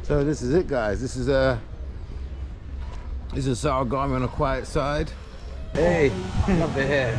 So this is it, guys. This is Sarigerme on the quiet side. Hey, love the hair.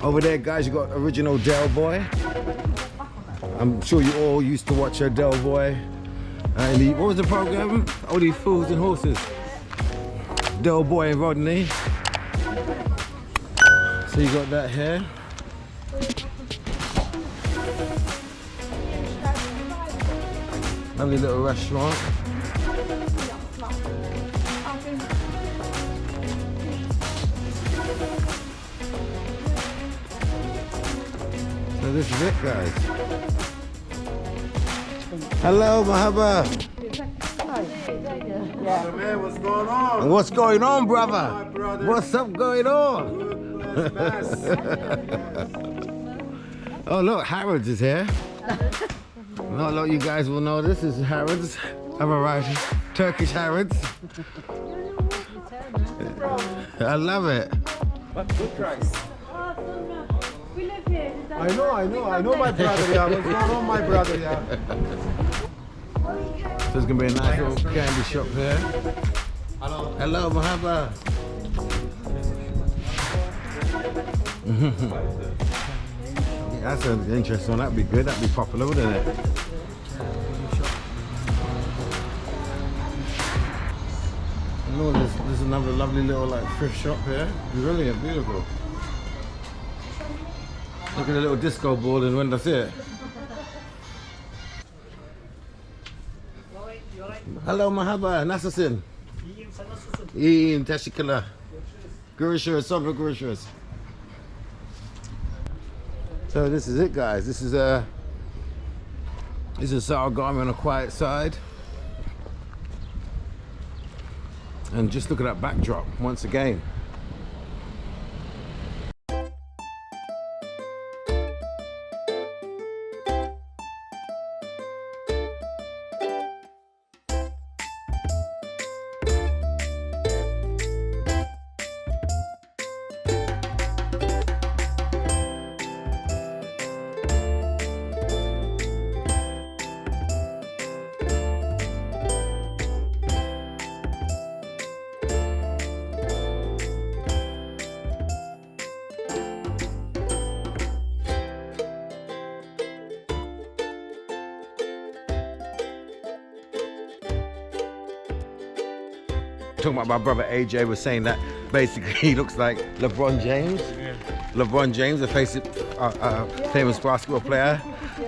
Over there, guys, you got original Del Boy. I'm sure you all used to watch Del Boy. What was the program? All these fools and horses. Del Boy and Rodney. So you got that here. Lovely little restaurant. So this is it, guys. Hello, Mahaba. Yeah. Man, what's going on? What's going on, brother? Hi, brother. What's up going on? Good, best. Oh, look, Harrods is here. Not a lot of you guys will know this is Harrods. I've arrived. Turkish Harrods. I love it. What good price? We live here. I know my brother, yeah. What's going on, my brother, yeah? So there's gonna be a nice little candy shop here. Hello. Hello, Mahaba. Yeah, that's an interesting one. That'd be good. That'd be popular, wouldn't it? No, there's another lovely little like thrift shop here. Brilliant, beautiful. Look at the little disco ball and when that's it. Hello, Mahaba. Nasılsın? İyiyim, sen nasılsın? İyiyim, teşekkürler. Görüşürüz, sonra görüşürüz. So this is it, guys. This is Sarigerme on the quiet side. And just look at that backdrop once again. Talking about my brother AJ was saying that basically he looks like LeBron James. Yeah. LeBron James, a famous basketball player.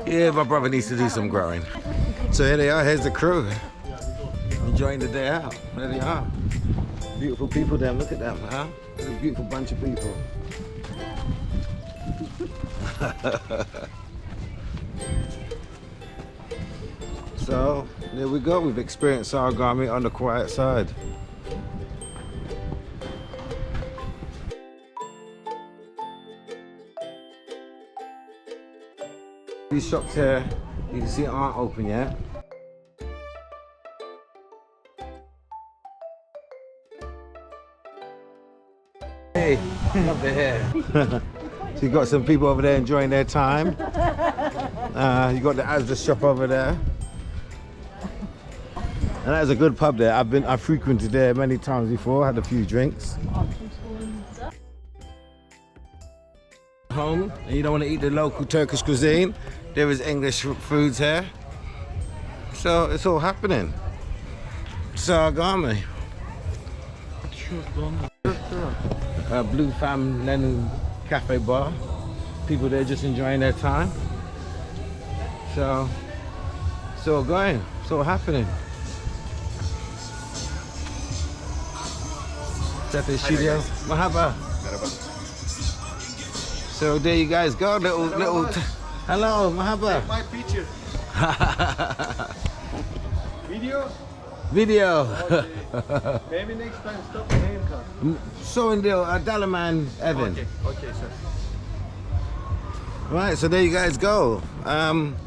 Yeah, my brother needs to do some growing. So here they are, here's the crew. Enjoying the day out. There they are. Beautiful people there, look at them, huh? What a beautiful bunch of people. So, there we go. We've experienced Sarigerme on the quiet side. These shops here, you can see, aren't open yet. Hey, love the hair. So you got some people over there enjoying their time. You got the Asda shop over there. And that is a good pub there. I've frequented there many times before, had a few drinks. Home, and you don't want to eat the local Turkish cuisine, there is English foods here. So it's all happening. Sarigerme. Blue Fam Lenin Cafe Bar. People there just enjoying their time. So It's all going. It's all happening. Stepping studio. Mahaba. So there you guys go. Little. Hello, Mahaba. My picture. Video? Video. Okay. Maybe next time stop the haircut. So in the Dalaman Evan. Okay, sir. Right, so there you guys go.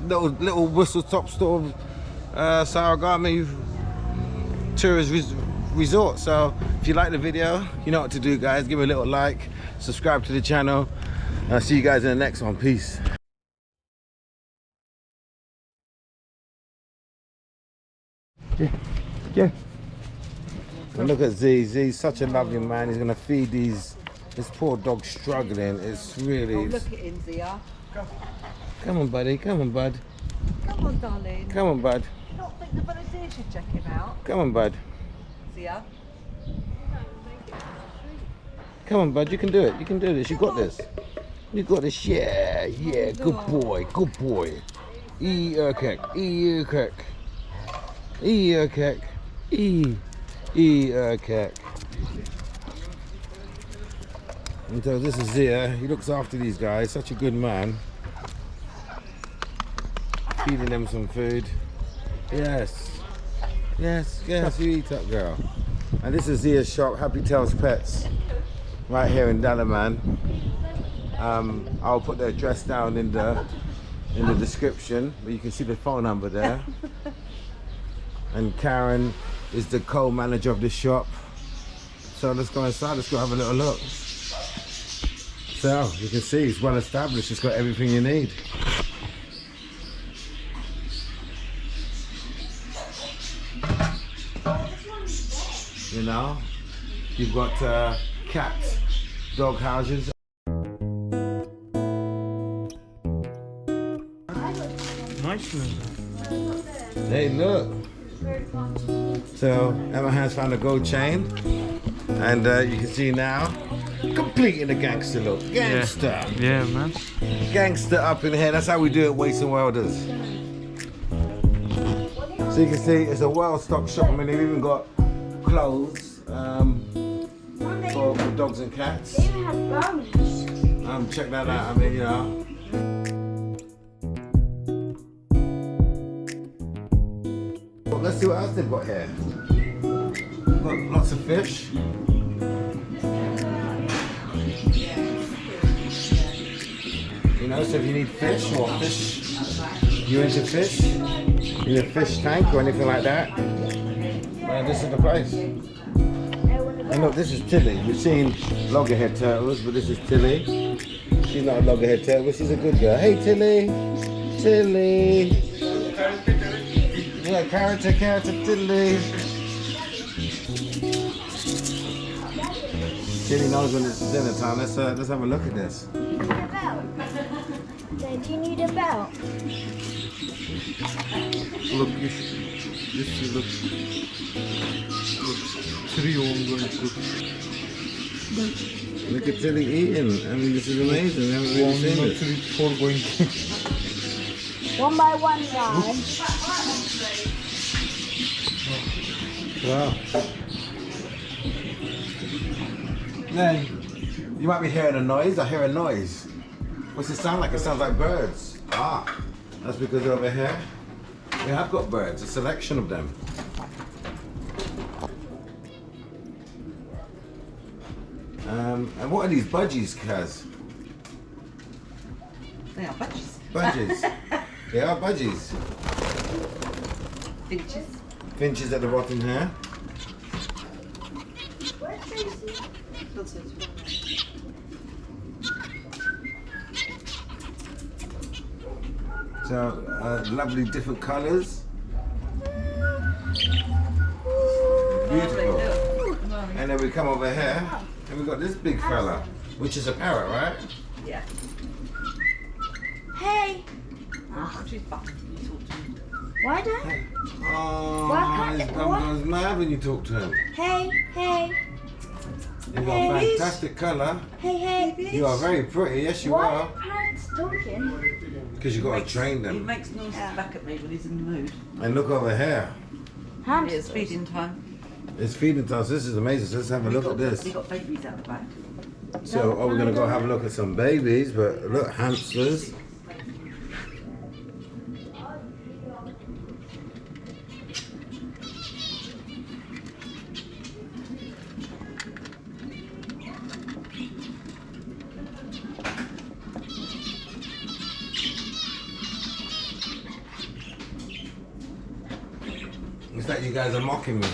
Little whistle top store of Sarigerme tourist resort. So if you like the video, you know what to do, guys. Give it a little like, subscribe to the channel. I'll see you guys in the next one. Peace. Yeah. And look at Z. Z's such a lovely man. He's gonna feed this poor dog struggling. It's really. Oh, look at him, Ziya. Come on, buddy. Come on, bud. Come on, darling. Come on, bud. I don't think the volunteers should check him out. Come on, bud. Ziya. Come on, bud. You can do it. You can do this. You got this. You got this. Yeah, yeah. Good boy. Good boy. E-kek. E-kek. E-kek. E-kek. And so this is Ziya. He looks after these guys. Such a good man. Feeding them some food. Yes. Yes, yes. You eat up, girl. And this is Ziya's shop, Happy Tales Pets. Right here in Dalaman. I'll put the address down in the description, but you can see the phone number there. And Karen is the co-manager of the shop. So let's go inside, let's go have a little look. So you can see it's well established, it's got everything you need. You know, you've got cat dog houses. Nice man. Hey, look. So Emma has found a gold chain, and you can see now, completing the gangster look. Gangster. Yeah, man. Gangster up in here. That's how we do it, Wason Welders. So you can see it's a well-stocked shop. I mean, they've even got clothes for dogs and cats. They even have brownies. Check that out. I mean, you know. Well, let's see what else they've got here. Got lots of fish. You know, so if you need fish or you're into fish, you need a fish tank or anything like that, this is the place. And look, this is Tilly. We've seen loggerhead turtles, but this is Tilly. She's not a loggerhead turtle, but she's a good girl. Hey, Tilly. Tilly. Yeah, character, Tilly. Tilly knows when it's dinner time. Let's have a look at this. Do you need a belt? Look, this is look 3 on going good. Look at Tilly eating. I mean, this is amazing. We haven't really seen 1, this. 3, 4 going. 1 by 1 guys. Wow. Then, you might be hearing a noise. I hear a noise. What's it sound like? It sounds like birds. Ah, that's because over here, we have got birds, a selection of them. And what are these budgies, Kaz? They are budgies. Budgies. They are budgies. Finches. Finches at the bottom here. Where's Tracy? So, lovely different colours. Beautiful. And then we come over here, and we've got this big fella, which is a parrot, right? Yeah. Hey, Oh, she's back. You talk to him. why don't? Oh, Why can't his it- bum what? goes mad when you talk to him. Hey, You've got a fantastic colour. hey. You are very pretty, yes you Why are. are parents talking? Because you got to train He them. makes noises back at me when he's in the mood. And look over here. It's Hamsters. feeding time. It's feeding time. So this is amazing. So let's have a look at this. We got babies out the back. So, we're going to go have a look at some babies, but look, hamsters. It's like you guys are mocking me.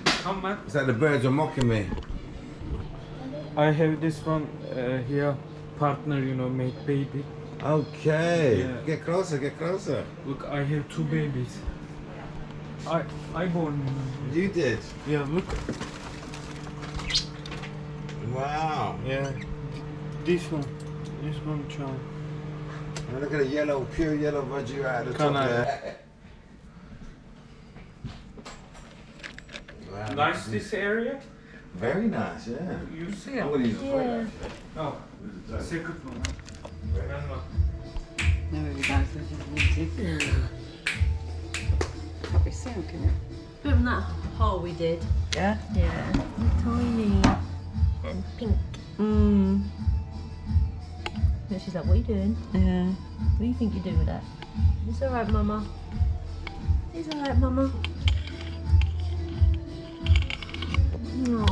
Come man. It's like the birds are mocking me. I have this one here, partner, you know, make baby. Okay. Yeah. Get closer, get closer. Look, I have 2 babies. I born. You did. Yeah, look. Wow. Yeah. This one child. And look at the yellow, pure yellow veggie right at the Can top I- there. Wow. Nice this area. Very nice, yeah. You see I'm it? gonna use the plate, Yeah. actually. Oh, second one. Then what? No, we guys, this is music. Can't be seen, can you? Bit from that hole we did. Yeah? Yeah. Tiny and pink. Mm. And she's like, what are you doing? Yeah. What do you think you're doing with that? It's alright, Mama. It's alright, Mama. No.